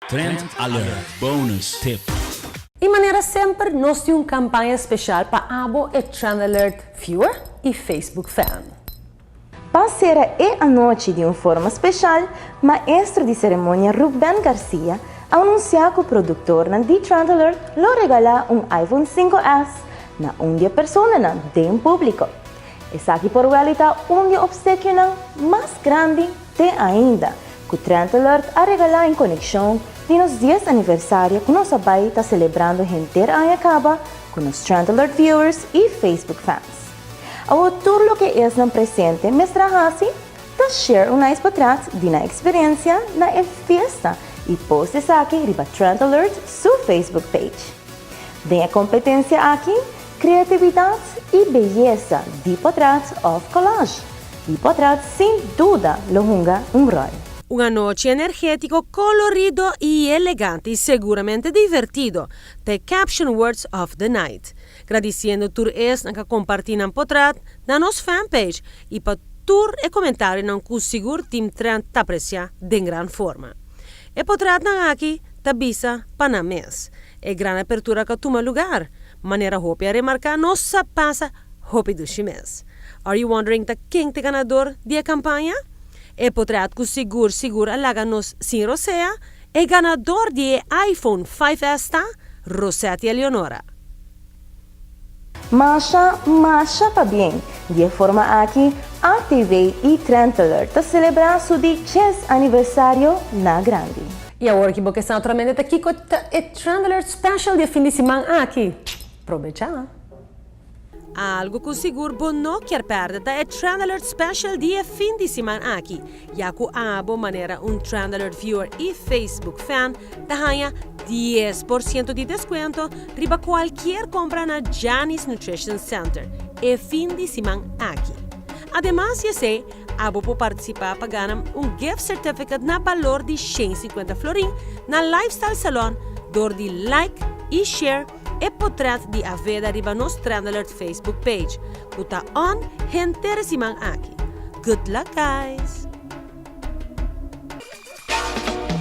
Trend Alert Bonus Tip. Em maneira sempre, nós temos uma campanha especial para abo e Trend Alert Viewer e Facebook Fan. Passera e a noite de uma forma especial, maestro de cerimônia Ruben Garcia anunciou que o produtor de Trend Alert lhe regala um iPhone 5S na onde a pessoa não tem público. Essa aqui por realidade um obsequio mais grande de ainda, que o Trend Alert a regalar em conexão de nos 10 aniversário que nossa pai está celebrando inteiro ano acaba com os Trend Alert Viewers e Facebook Fans. Ao tudo o que é no presente, mestra Hassi, está share uma experiência de na experiência na festa e poste essa aqui riba Trend Alert sua Facebook page. Tem a competência aqui, criatividade e beleza de portrait of collage. E portrait sem dúvida lo junga rol. Una noche energético, colorido y elegante y seguramente divertido. The caption words of the night. Agradecendo tur es na compartir nan potrat na nos fanpage e pa tur e comentário nan ku sigur tim tran ta aprecia de gran forma. E potrat na aqui tabisa pa na mes. E gran apertura ka tuma lugar. Maneira hopi a remarcar nossa passa hopi do chimes. Are you wondering ta quem te ganador de campanha? E potrat ku sigur alaga-nos sin Rosea, e ganador de iPhone 5S ta, Rosetti Eleonora. Masha pa bem, de forma aqui, a TV e Trend Alert a celebrar seu 10 aniversário na grande. E agora que você está naturalmente aqui com o Trend Alert Special de fim de semana aqui. Aproveita! Algo que seguro bom não quer perder é Trend Alert Special dia fim de semana aqui. Já que abo maneira Trend Alert Viewer e Facebook Fan ganha 10% de desconto riba qualquer compra na Janis Nutrition Center. E fim de semana aqui. Además, você abo pode participar para ganhar gift certificate na valor de 150 florin na Lifestyle Salon, door de like e share e potrat di aveda riba nos Trend Alert Facebook page. Kuta on, gente simang aki. Good luck, guys!